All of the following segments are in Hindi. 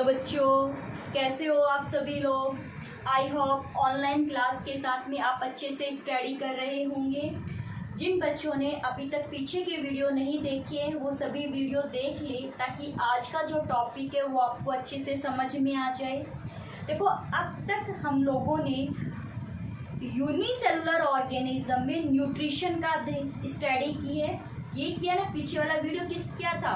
बच्चों, कैसे हो आप सभी लोग। आई होप ऑनलाइन क्लास के साथ में आप अच्छे से स्टडी कर रहे होंगे। जिन बच्चों ने अभी तक पीछे के वीडियो नहीं देखे हैं वो सभी वीडियो देख ले, ताकि आज का जो टॉपिक है वो आपको अच्छे से समझ में आ जाए। देखो, अब तक हम लोगों ने यूनिसेलुलर ऑर्गेनिज्म में न्यूट्रिशन का स्टडी की है। ये किया ना, पीछे वाला वीडियो क्या था,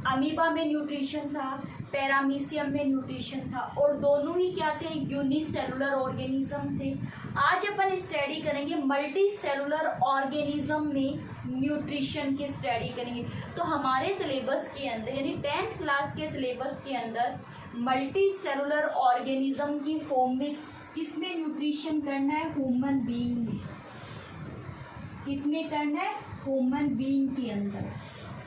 अमीबा में न्यूट्रिशन था, पैरामीशियम में न्यूट्रिशन था, और दोनों ही क्या थे, यूनिसेलुलर ऑर्गेनिज्म थे। आज अपन स्टडी करेंगे मल्टी सेलुलर ऑर्गेनिज्म में न्यूट्रिशन की स्टडी करेंगे। तो हमारे सिलेबस के अंदर यानी 10th क्लास के सिलेबस के अंदर मल्टी सेलुलर ऑर्गेनिज्म की फॉर्म में किसमें न्यूट्रिशन करना है, ह्यूमन बीइंग में। किसमें करना है, ह्यूमन बीइंग के अंदर,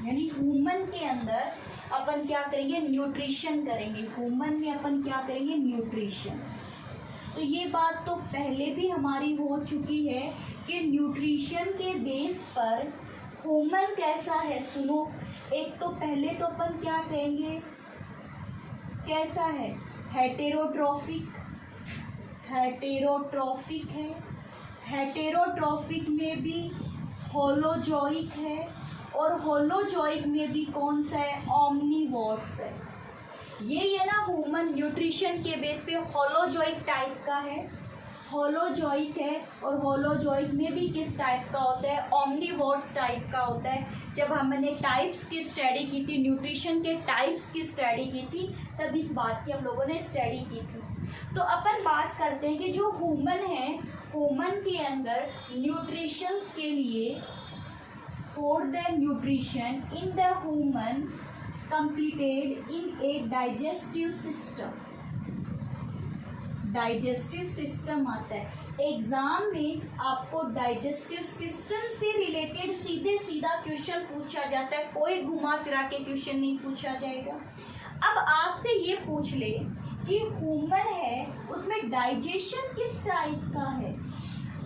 यानी ह्यूमन के अंदर अपन क्या करेंगे, न्यूट्रिशन करेंगे। ह्यूमन में अपन क्या करेंगे, न्यूट्रिशन। तो ये बात तो पहले भी हमारी हो चुकी है कि न्यूट्रिशन के बेस पर ह्यूमन कैसा है। सुनो, एक तो पहले तो अपन क्या कहेंगे, कैसा है, हेटेरोट्रॉफिक। हेटेरोट्रॉफिक है, हेटेरोट्रॉफिक में भी होलोजोइक है, और होलोजोइक में भी कौन सा है, ओमनीवोर्स है। ये है ना ह्यूमन न्यूट्रिशन के बेस पे होलोजोइक टाइप का है, होलोजोइक है। और होलोजोइक में भी किस टाइप का होता है, ओमनीवोर्स टाइप का होता है। जब हमने टाइप्स की स्टडी की थी, न्यूट्रिशन के टाइप्स की स्टडी की थी, तब इस बात की हम लोगों ने स्टडी की थी। तो अपन बात करते हैं कि जो ह्यूमन है, ह्यूमन के अंदर न्यूट्रिशन के लिए for the nutrition in the human completed in a digestive system। Digestive system आता है एग्जाम में, आपको डाइजेस्टिव सिस्टम से रिलेटेड सीधे सीधा क्वेश्चन पूछा जाता है, कोई घुमा फिरा के क्वेश्चन नहीं पूछा जाएगा। अब आपसे ये पूछ ले कि ह्यूमन है, उसमें डाइजेशन किस टाइप का है,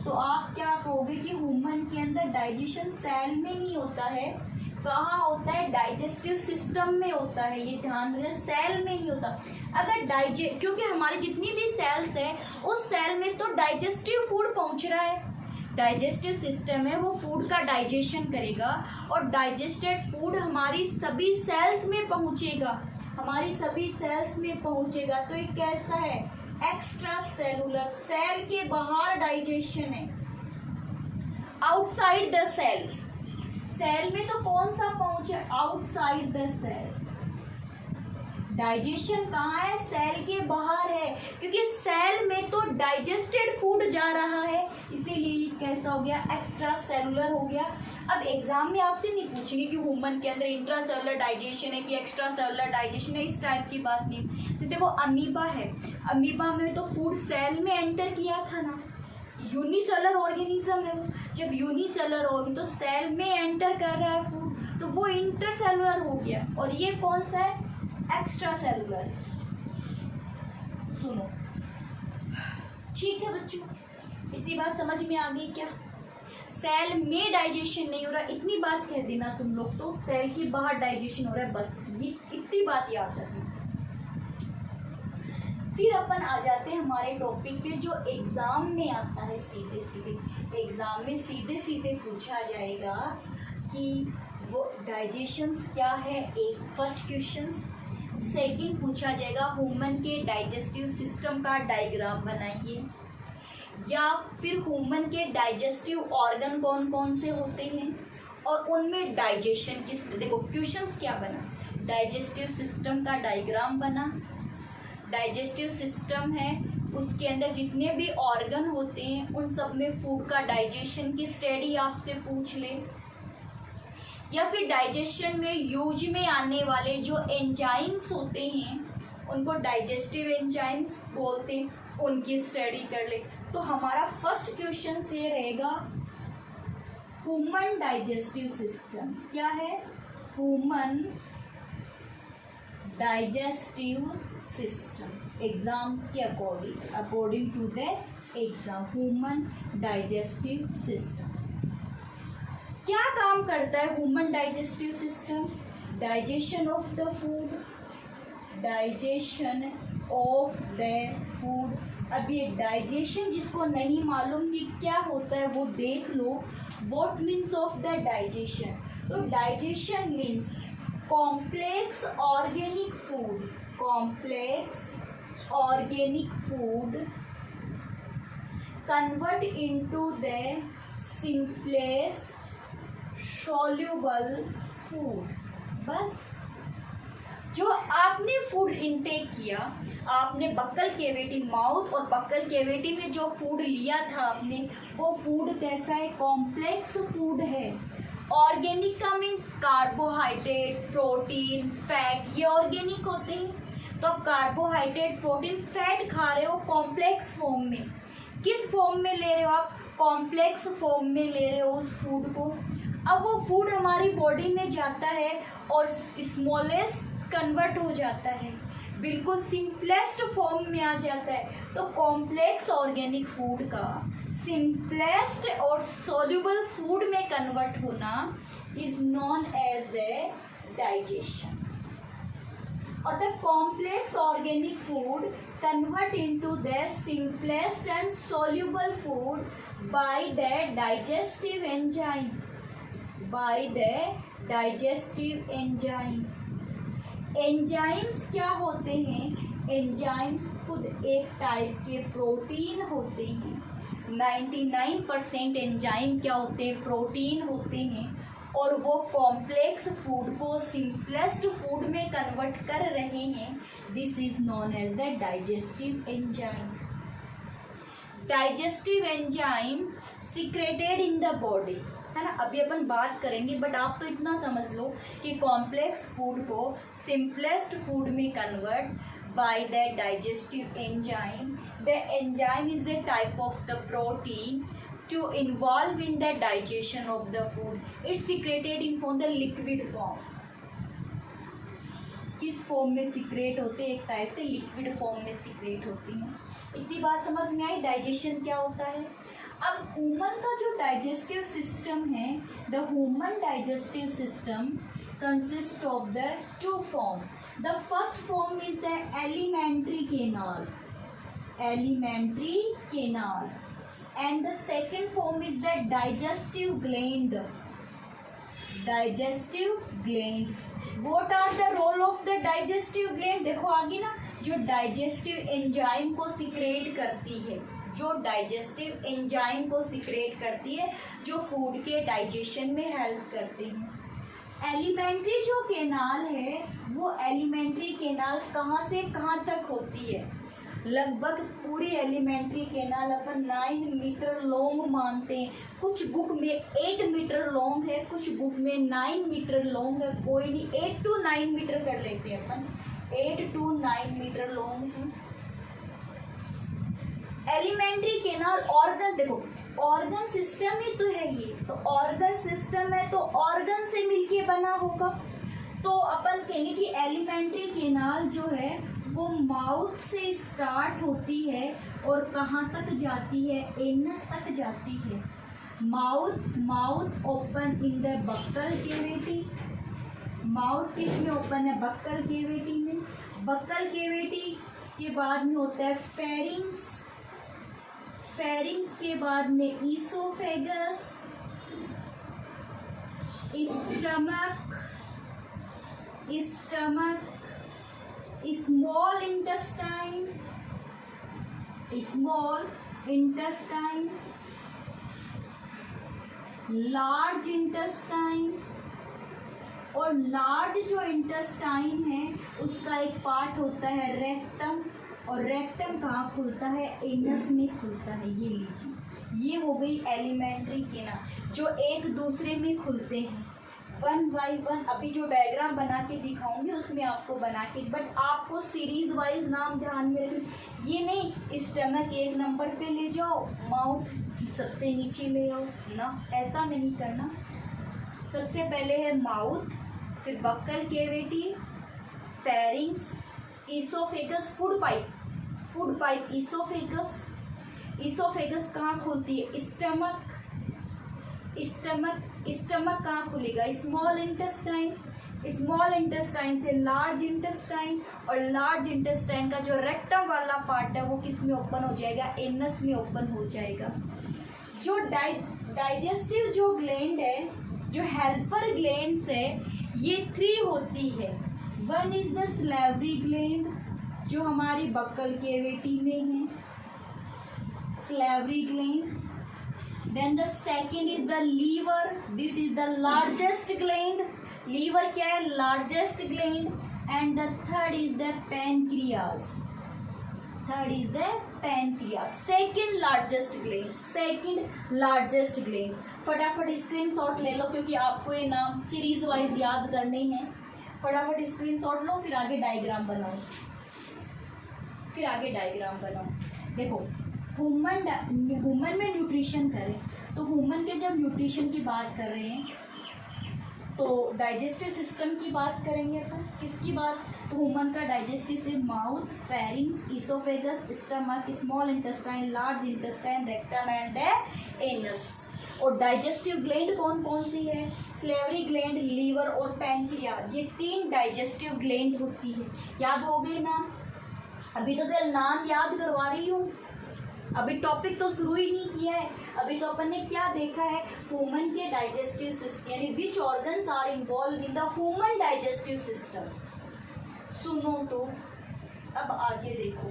तो आप क्या कहोगे कि ह्यूमन के अंदर डाइजेशन सेल में नहीं होता है। कहाँ होता है, डाइजेस्टिव सिस्टम में होता है। ये ध्यान रखना, सेल में नहीं होता। अगर क्योंकि हमारी जितनी भी सेल्स है, उस सेल में तो डाइजेस्टिव फूड पहुंच रहा है। डाइजेस्टिव सिस्टम है, वो फूड का डाइजेशन करेगा, और डाइजेस्टेड फूड हमारी सभी सेल्स में पहुंचेगा, हमारी सभी सेल्स में पहुंचेगा। तो ये कैसा है, एक्स्ट्रा सेलुलर, सेल के बाहर डाइजेशन है, आउटसाइड द सेल। सेल में तो कौन सा पहुंचे, आउटसाइड द सेल। डाइजेशन कहाँ है, सेल के बाहर है, क्योंकि सेल में तो डाइजेस्टेड फूड जा रहा है, इसीलिए कैसा हो गया, एक्स्ट्रा सेलुलर हो गया। अब एग्जाम में आपसे नहीं पूछेंगे कि ह्यूमन के अंदर इंट्रा सेलुलर डाइजेशन है कि एक्स्ट्रा सेलुलर डाइजेशन है, इस टाइप की बात नहीं। जैसे देखो अमीबा है, अमीबा में तो फूड सेल में एंटर किया था ना, यूनिसेलुलर ऑर्गेनिज्म है वो। जब यूनिसेलुलर होगी तो सेल में एंटर कर रहा है फूड, तो वो इंटरसेलुलर हो गया, और ये कौन सा है, एक्स्ट्रा सेलुलर। सुनो, ठीक है बच्चों, इतनी बात समझ में आ गई क्या। सेल में डाइजेशन नहीं हो रहा, इतनी बात कह देना तुम लोग, तो सेल के बाहर डाइजेशन हो रहा है, बस ये इतनी बात याद रखना। फिर अपन आ जाते हैं हमारे टॉपिक पे, जो एग्जाम में आता है। सीधे सीधे एग्जाम में सीधे सीधे पूछा जाएगा कि वो डाइजेशन क्या है, एक फर्स्ट क्वेश्चन। सेकंड पूछा जाएगा ह्यूमन के डाइजेस्टिव सिस्टम का डायग्राम बनाइए, या फिर ह्यूमन के डाइजेस्टिव ऑर्गन कौन कौन से होते हैं और उनमें डाइजेशन किस। देखो क्वेश्चंस क्या बना, डाइजेस्टिव सिस्टम का डायग्राम बना। डाइजेस्टिव सिस्टम है, उसके अंदर जितने भी ऑर्गन होते हैं उन सब में फूड का डाइजेशन की स्टडी आपसे पूछ ले, या फिर डाइजेशन में यूज में आने वाले जो एंजाइम्स होते हैं उनको डाइजेस्टिव एंजाइम्स बोलते हैं, उनकी स्टडी कर ले। तो हमारा फर्स्ट क्वेश्चन ये रहेगा, ह्यूमन डाइजेस्टिव सिस्टम क्या है, ह्यूमन डाइजेस्टिव सिस्टम। एग्जाम के according to the exam, human digestive system क्या काम करता है। Human digestive system, digestion of the food, digestion of the food. अब ये डाइजेशन जिसको नहीं मालूम कि क्या होता है वो देख लो। What means of the digestion? तो digestion means complex organic food, complex organic food convert into the simplest soluble food. बस जो आपने फूड इनटेक किया, आपने बक्कल कैविटी, माउथ और बक्कल कैविटी में जो फूड लिया था आपने, वो फूड कैसा है? कॉम्प्लेक्स फूड है। ऑर्गेनिक का मीन्स कार्बोहाइड्रेट, प्रोटीन, फैट, ये ऑर्गेनिक होते हैं। तो आप कार्बोहाइड्रेट, प्रोटीन, फैट खा रहे हो कॉम्प्लेक्स फॉर्म में। किस फॉर्म में ले रहे हो आप? कॉम्प्लेक्स फॉर्म में ले रहे हो उस फूड को। अब वो फूड हमारी बॉडी में जाता है और स्मॉलेस्ट कन्वर्ट हो जाता है, बिल्कुल सिंपलेस्ट फॉर्म में आ जाता है। तो कॉम्प्लेक्स ऑर्गेनिक फूड का सिंपलेस्ट और सॉल्युबल फूड में कन्वर्ट होना is known as the digestion. और the complex organic food convert into the simplest and soluble food by the digestive enzyme, by the digestive enzyme. Enzymes क्या होते हैं? एंजाइम्स खुद एक टाइप के प्रोटीन होते हैं। 99% एंजाइम क्या होते हैं? प्रोटीन होते हैं। और वो कॉम्प्लेक्स फूड को सिंपलेस्ट फूड में कन्वर्ट कर रहे हैं। This is known as the digestive enzyme. Digestive enzyme secreted in the body, है ना। अभी अपन बात करेंगे, बट आप तो इतना समझ लो कि कॉम्प्लेक्स फूड को सिंपलेस्ट फूड में convert bye the digestive enzyme. The enzyme is a type of the protein to involve in the digestion of the food. It's secreted in from the liquid form. किस फॉर्म में सीक्रेट होते हैं? एक टाइप से लिक्विड फॉर्म में सीक्रेट होती हैं। इतनी बात समझ में आई डाइजेशन क्या होता है। अब ह्यूमन का जो डाइजेस्टिव सिस्टम है, the human digestive system consist of the two form. The first form is the alimentary canal, alimentary canal, and the second form is the digestive gland, digestive gland. What are the role of the digestive gland? देखो आगे ना, जो डाइजेस्टिव एंजाइम को सिक्रेट करती है, जो डाइजेस्टिव एंजाइम को सिक्रेट करती है, जो फूड के डाइजेशन में हेल्प करते हैं। एलिमेंट्री जो केनाल है, वो एलिमेंट्री केनाल कहाँ से कहाँ तक होती है? लगभग पूरी एलिमेंट्री केनाल अपन 9 मीटर लॉन्ग मानते हैं। कुछ बुक में 8 मीटर लॉन्ग है, कुछ बुक में 9 मीटर लॉन्ग है। कोई नहीं, 8 to 9 मीटर कर लेते हैं अपन, 8 to 9 मीटर लॉन्ग है एलिमेंट्री केनाल। ऑर्गन, देखो ऑर्गन सिस्टम ही तो है ये, तो ऑर्गन सिस्टम है तो ऑर्गन से मिलके बना होगा। तो अपन कहेंगे कि एलिमेंट्री केनाल जो है वो माउथ से स्टार्ट होती है और कहाँ तक जाती है? एनस तक जाती है। Mouth open in the buccal cavity. Mouth किस में ओपन है? बक्कल कैविटी में। बक्कल कैविटी के बाद में होता है फेरिंग्स, फेरिंग्स के बाद में oesophagus, stomach, small intestine, large intestine. और लार्ज जो इंटेस्टाइन है उसका एक पार्ट होता है रेक्टम, और रेक्टम कहाँ खुलता है? एनस में खुलता है। ये लीजिए, ये हो गई एलिमेंट्री केनाल जो एक दूसरे में खुलते हैं 1 by 1। अभी जो डायग्राम बना के दिखाऊंगी उसमें आपको बना के, बट आपको सीरीज वाइज नाम ध्यान में रखें। ये नहीं स्टमक 1 नंबर पे ले जाओ, माउथ सबसे नीचे ले आओ ना, ऐसा नहीं करना। सबसे पहले है माउथ, फिर buccal cavity, pharynx, oesophagus, food pipe, oesophagus कहाँ खुलती है? स्टमक कहाँ खुलेगा? Small intestine. स्मॉल इंटेस्टाइन से लार्ज इंटेस्टाइन, और लार्ज इंटेस्टाइन का जो रेक्टम वाला पार्ट है वो किस में ओपन हो जाएगा, एनस में ओपन हो जाएगा। जो डाइजेस्टिव जो ग्लैंड है, जो हेल्पर ग्लैंड्स है, ये 3 होती है। One is the salivary gland जो हमारी बक्कल कैविटी में है, salivary gland. Then the second is the liver, this is the largest gland, liver क्या है, largest gland. And the third is the pancreas, third is the pancreas, second largest gland, second largest gland. फटाफट स्क्रीनशॉट ले लो क्योंकि आपको ये नाम सीरीज वाइज याद करने हैं। फटाफट स्क्रीनशॉट लो, फिर आगे डायग्राम बनाओ, फिर आगे डायग्राम बनाओ। देखो ह्यूमन में न्यूट्रिशन करें तो ह्यूमन के जब न्यूट्रिशन की बात कर रहे हैं तो डाइजेस्टिव सिस्टम की बात करेंगे अपन, किसकी बात, तो ह्यूमन का digestive system mouth, pharynx, oesophagus, stomach, small intestine, large intestine, rectum and the anus. और डाइजेस्टिव ग्लैंड कौन कौन सी है, सलेवरी ग्लैंड, लीवर और पैनक्रियाज, ये 3 डाइजेस्टिव ग्लैंड होती है। याद हो गए नाम, अभी तो नाम याद करवा रही हूँ, अभी टॉपिक तो शुरू ही नहीं किया है। अभी तो अपन ने क्या देखा है, ह्यूमन के डाइजेस्टिव सिस्टम, यानी which organs are involve in the human digestive system. सुनो तो अब आगे देखो,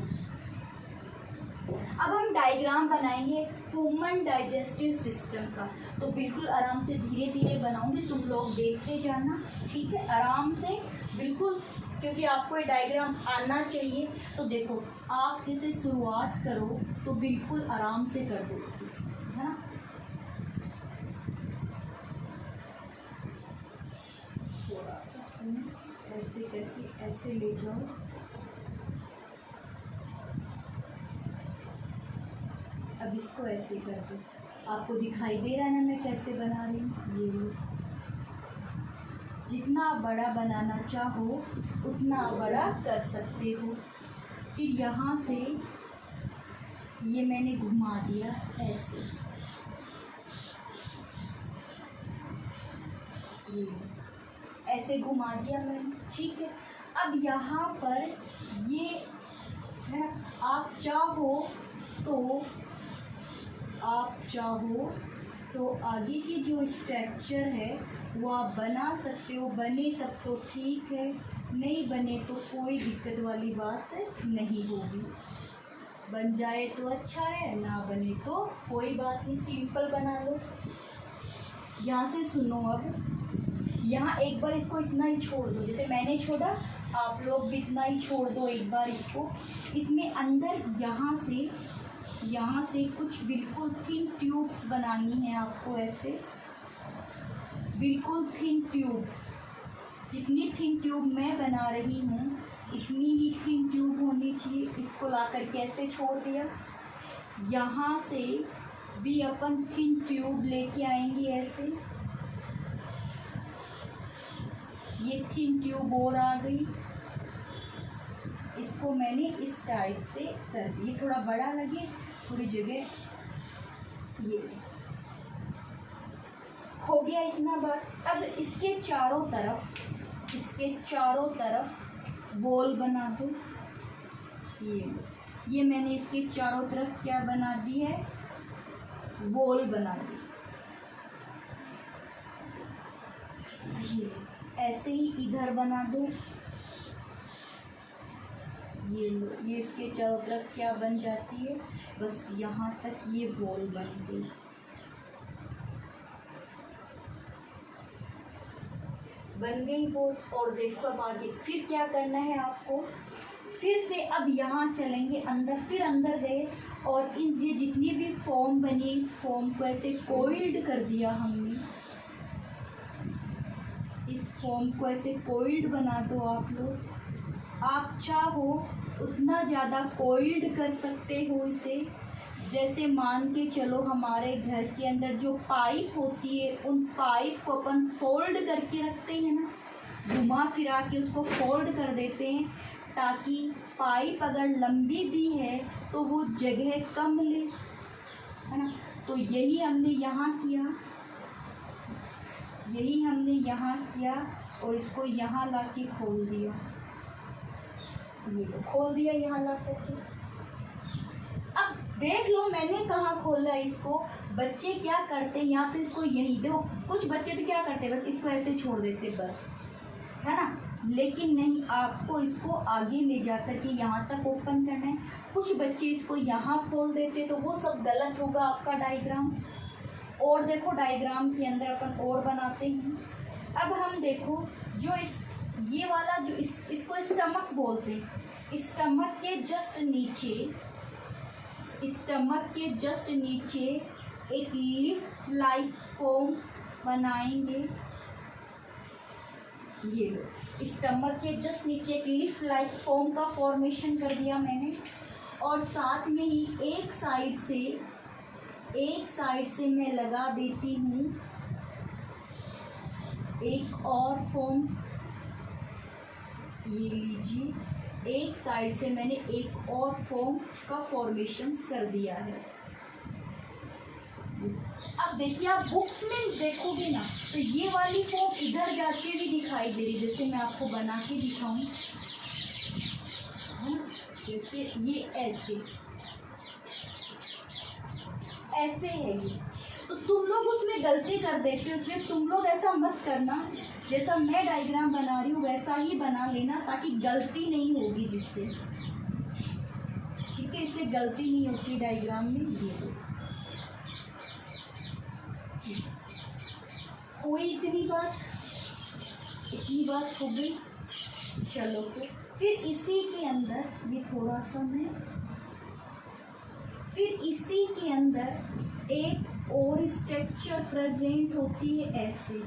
अब हम डायग्राम बनाएंगे ह्यूमन डाइजेस्टिव सिस्टम का। तो बिल्कुल आराम से धीरे धीरे बनाऊंगी, तुम लोग देखते जाना, ठीक है, आराम से बिल्कुल, क्योंकि आपको ये डायग्राम आना चाहिए। तो देखो आप जैसे शुरुआत करो तो बिल्कुल आराम से कर दो, है ना। थोड़ा सा सुनो, ऐसे करके ऐसे ले जाओ, अब इसको ऐसे कर दो। आपको दिखाई दे रहा है ना मैं कैसे बना रही हूँ, ये जितना बड़ा बनाना चाहो उतना बड़ा कर सकते हो। फिर यहाँ से ये मैंने घुमा दिया ऐसे, ये ऐसे घुमा दिया मैंने, ठीक है। अब यहाँ पर ये है, आप चाहो तो आगे की जो स्ट्रक्चर है वो आप बना सकते हो, बने तब तो ठीक है, नहीं बने तो कोई दिक्कत वाली बात नहीं होगी। बन जाए तो अच्छा है, ना बने तो कोई बात नहीं, सिंपल बना लो। यहाँ से सुनो, अब यहाँ एक बार इसको इतना ही छोड़ दो, जैसे मैंने छोड़ा आप लोग भी इतना ही छोड़ दो एक बार इसको। इसमें अंदर यहाँ से कुछ बिल्कुल थिन ट्यूब्स बनानी है आपको, ऐसे बिल्कुल थिन ट्यूब। जितनी थिन ट्यूब मैं बना रही हूँ इतनी ही थिन ट्यूब होनी चाहिए। इसको लाकर कैसे छोड़ दिया, यहाँ से भी अपन थिन ट्यूब लेके आएंगे ऐसे, ये थिन ट्यूब और आ गई। इसको मैंने इस टाइप से कर दी, थोड़ा बड़ा लगे थोड़ी जगह, ये हो गया इतना बार। अब इसके चारों तरफ बॉल बना दो। ये मैंने इसके चारों तरफ क्या बना दी है, बॉल बना दी। ऐसे ही इधर बना दो, ये इसके चारों तरफ क्या बन जाती है, बस यहाँ तक ये बॉल बन गई। बॉल। और देखो अब आगे फिर क्या करना है आपको, फिर से अब यहाँ चलेंगे अंदर, फिर अंदर गए और ये जितनी भी फॉर्म बनी इस फॉर्म को ऐसे कोइल्ड कर दिया हमने। इस फॉर्म को ऐसे कोइल्ड बना दो आप लोग। आप चाहो उतना ज़्यादा कोइल्ड कर सकते हो इसे। जैसे मान के चलो हमारे घर के अंदर जो पाइप होती है उन पाइप को अपन फोल्ड करके रखते हैं ना, घुमा फिरा के उसको फोल्ड कर देते हैं ताकि पाइप अगर लंबी भी है तो वो जगह कम ले, है ना। तो यही हमने यहाँ किया, और इसको यहाँ ला के खोल दिया, ये खोल दिया यहाँ ला करके। अब देख लो मैंने कहाँ खोला इसको। बच्चे क्या करते हैं, यहाँ तो इसको यही देखो, कुछ बच्चे तो क्या करते हैं बस इसको ऐसे छोड़ देते बस, है ना, लेकिन नहीं, आपको इसको आगे ले जाकर के यहाँ तक ओपन करना है। कुछ बच्चे इसको यहाँ खोल देते तो वो सब गलत होगा आपका डायग्राम। और देखो डायग्राम के अंदर अपन और बनाते हैं। अब हम देखो जो ये वाला जो इसको स्टमक बोलते हैं, स्टमक के जस्ट नीचे एक लिफ लाइक फॉर्म बनाएंगे। ये लो, स्टमक के जस्ट नीचे एक लिफ लाइक फॉर्म का फॉर्मेशन कर दिया मैंने। और साथ में ही एक साइड से मैं लगा देती हूँ एक और फॉर्म। ये लीजिए, एक साइड से मैंने एक और फॉर्म का फॉर्मेशन कर दिया है। अब देखिए आप बुक्स में देखोगे ना तो ये वाली फॉर्म इधर जाके भी दिखाई दे रही, जैसे मैं आपको बना के दिखाऊं, है ना, जैसे ये ऐसे है ये। तो तुम लोग उसमें गलती कर देते हो, इसलिए तुम लोग ऐसा मत करना। जैसा मैं डायग्राम बना रही हूँ वैसा ही बना लेना, ताकि गलती नहीं होगी जिससे, ठीक है, इससे गलती नहीं होती डायग्राम में। ये हुई इतनी बात हो गई। चलो तो फिर इसी के अंदर ये थोड़ा सा मैं, फिर इसी के अंदर एक और स्ट्रक्चर प्रेजेंट होती है ऐसे,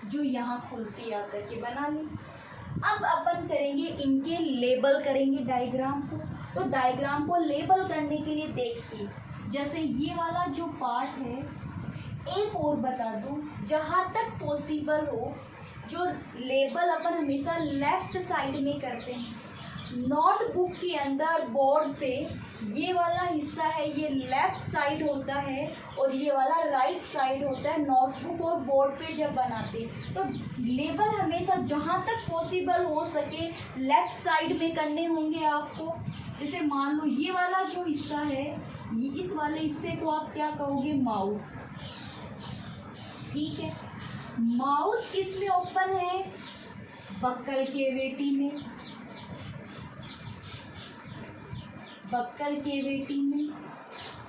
जो यहाँ खुलती आकर के बना ली। अब अपन करेंगे इनके लेबल करेंगे डायग्राम को। तो डायग्राम को लेबल करने के लिए देखिए, जैसे ये वाला जो पार्ट है, एक और बता दूं, जहाँ तक पॉसिबल हो जो लेबल अपन हमेशा लेफ्ट साइड में करते हैं। नोटबुक के अंदर बोर्ड पे ये वाला हिस्सा है, ये लेफ्ट साइड होता है और ये वाला राइट साइड होता है। नोटबुक और बोर्ड पे जब बनाते हैं तो लेबल हमेशा जहाँ तक पॉसिबल हो सके लेफ्ट साइड में करने होंगे आपको। जैसे मान लो ये वाला जो हिस्सा है, इस वाले हिस्से को आप क्या कहोगे, माउथ, ठीक है। माउथ किस में ओपन है, बक्कल केविटी में, बक्कल केविटी में।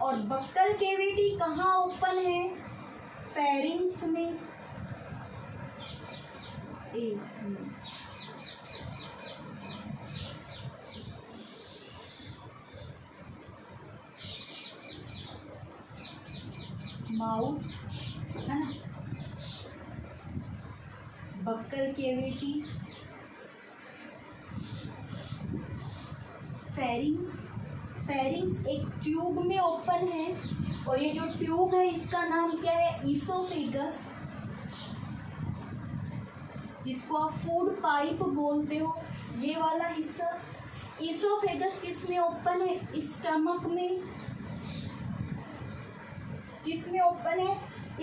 और बक्कल केविटी कहाँ ओपन है, फेरिंग्स में। एक मिनट, माउथ है ना, बक्कल केविटी, फेरिंग्स। फेरिंग्स एक ट्यूब में ओपन है और ये जो ट्यूब है इसका नाम क्या है, ईसोफेगस, जिसको आप फूड पाइप बोलते हो। ये वाला हिस्सा ईसोफेगस किस में ओपन है, स्टमक में। किस में ओपन है,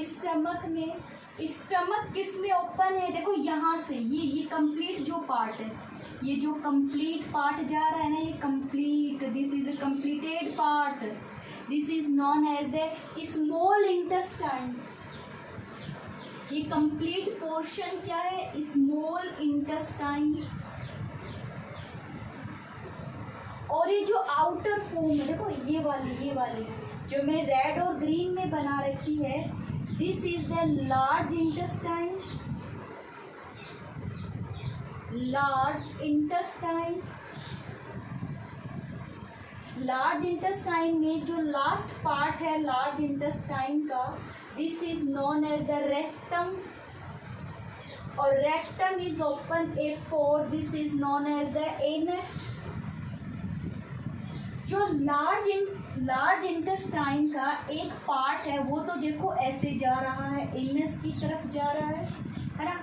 स्टमक में। स्टमक किस में ओपन है, देखो यहाँ से ये कंप्लीट जो पार्ट है, ये जो कंप्लीट पार्ट जा रहा है ना, ये complete, this is a completed part, this is known as the small intestine. ये कंप्लीट पोर्शन क्या है, स्मॉल इंटेस्टाइन। और ये जो आउटर फॉर्म है, देखो ये वाली जो मैं रेड और ग्रीन में बना रखी है, this is the large intestine. Large intestine, large intestine में जो लास्ट पार्ट है लार्ज इंटेस्टाइन का, this is known as the rectum. और rectum is open a pore, this is known as the anus. जो लार्ज इंटेस्टाइन का एक पार्ट है वो तो देखो ऐसे जा रहा है, एनस की तरफ जा रहा है ना।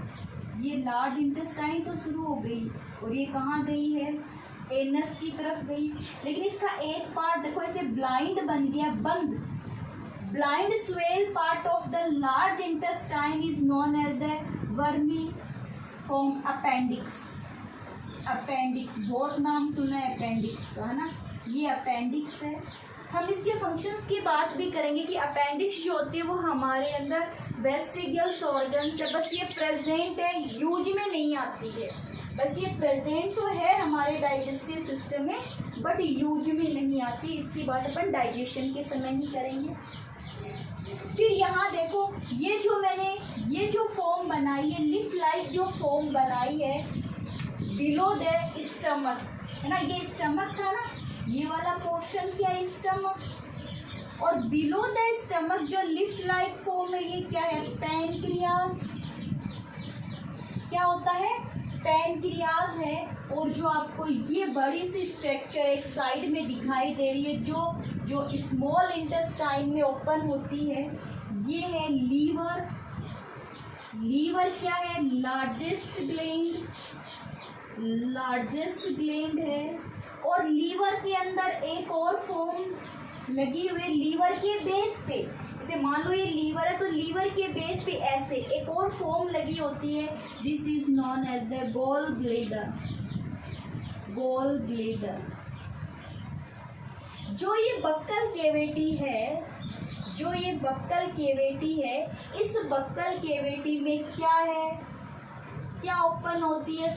ये लार्ज इंटेस्टाइन तो शुरू हो गई और ये कहाँ गई है, एनस की तरफ गई। लेकिन इसका एक पार्ट देखो ऐसे ब्लाइंड बन गया, बंद। Blind swell part of the large intestine is known as the vermiform appendix. Appendix बहुत नाम सुना है अपेंडिक्स का, है ना, ये अपेंडिक्स है। हम इसके फंक्शंस की बात भी करेंगे कि अपेंडिक्स जो होती है वो हमारे अंदर वेस्टिगियल्स ऑर्गन्स है, बस ये प्रेजेंट है, यूज में नहीं आती है। बस ये प्रेजेंट तो है हमारे डाइजेस्टिव सिस्टम में, बट यूज में नहीं आती। इसकी बात अपन डाइजेशन के समय ही करेंगे। फिर यहाँ देखो, ये जो मैंने ये जो फॉर्म बनाई है, लिफ लाइक जो फॉर्म बनाई है बिलो द स्टमक, है ना, ये स्टमक था ना, ये वाला पोर्शन क्या है, स्टमक। और बिलो द स्टमक जो लिफ लाइक फॉर्म है, ये क्या है, पैनक्रियाज। क्या होता है, पैनक्रियाज है। और जो आपको ये बड़ी सी स्ट्रक्चर एक साइड में दिखाई दे रही है, जो स्मॉल इंटेस्टाइन में ओपन होती है, ये है लीवर। लीवर क्या है, लार्जेस्ट ग्लैंड है। और लीवर के अंदर एक और फॉर्म लगी हुई है लीवर के बेस पे। जैसे मान लो ये लीवर है, तो लीवर के बेस पे ऐसे एक और फॉर्म लगी होती है, this is known as the gall bladder. जो ये बक्कल कैविटी है, इस बक्कल कैविटी में क्या है, क्या ओपन होती है,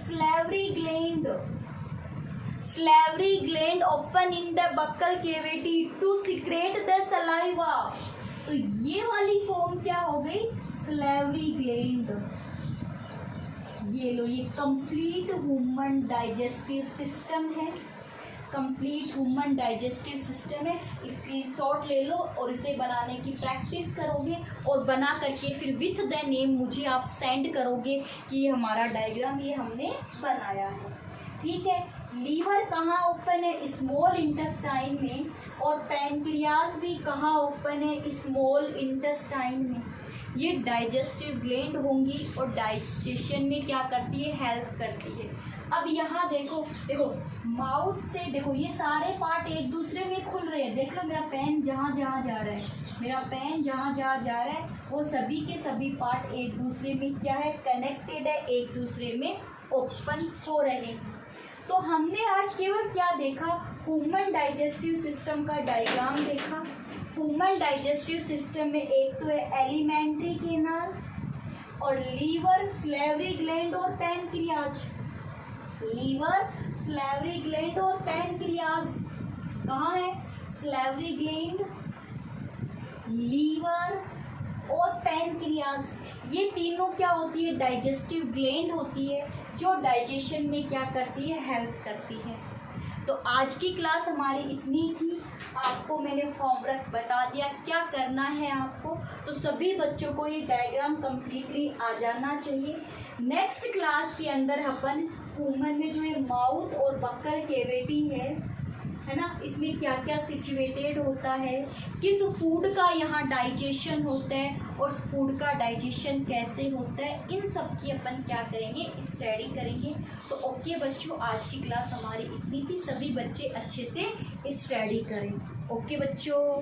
salivary gland open in the buccal cavity to secrete the saliva। तो ये वाली फॉर्म क्या हो गई, salivary gland। ये लो, ये कंप्लीट ह्यूमन डाइजेस्टिव सिस्टम है, स्क्रीनशॉट ले लो और इसे बनाने की प्रैक्टिस करोगे, और बना करके फिर विथ द नेम मुझे आप सेंड करोगे कि हमारा डायग्राम ये हमने बनाया है। ठीक है, लीवर कहाँ ओपन है, स्मॉल इंटेस्टाइन में। और पैनक्रियाज भी कहाँ ओपन है, स्मॉल इंटेस्टाइन में। ये डाइजेस्टिव ग्लैंड होंगी और डाइजेशन में क्या करती है, हेल्प करती है। अब यहाँ देखो माउथ से देखो, ये सारे पार्ट एक दूसरे में खुल रहे हैं। देख लो मेरा पेन जहाँ जहाँ जा रहा है, वो सभी के सभी पार्ट एक दूसरे में क्या है, कनेक्टेड है, एक दूसरे में ओपन हो रहे हैं। तो हमने आज केवल क्या देखा, ह्यूमन डाइजेस्टिव सिस्टम का डायग्राम देखा। ह्यूमन डाइजेस्टिव सिस्टम में एक तो है एलिमेंट्री कैनाल, और लीवर, सैलिवरी ग्लैंड और पैनक्रियाज। कहाँ है, सैलिवरी ग्लैंड, लीवर और पैनक्रियाज। ये तीनों क्या होती है, डाइजेस्टिव ग्लैंड होती है, जो डाइजेशन में क्या करती है, हेल्प करती है। तो आज की क्लास हमारी इतनी थी। आपको मैंने होमवर्क बता दिया क्या करना है आपको, तो सभी बच्चों को ये डायग्राम कम्प्लीटली आ जाना चाहिए। नेक्स्ट क्लास के अंदर अपन ह्यूमन में जो ये माउथ और बक्कल कैविटी है ना, इसमें क्या क्या सिचुएटेड होता है, किस फूड का यहाँ डाइजेशन होता है और फूड का डाइजेशन कैसे होता है, इन सब की अपन क्या करेंगे, स्टडी करेंगे। तो ओके बच्चों, आज की क्लास हमारी इतनी थी। सभी बच्चे अच्छे से स्टडी करें। ओके बच्चों।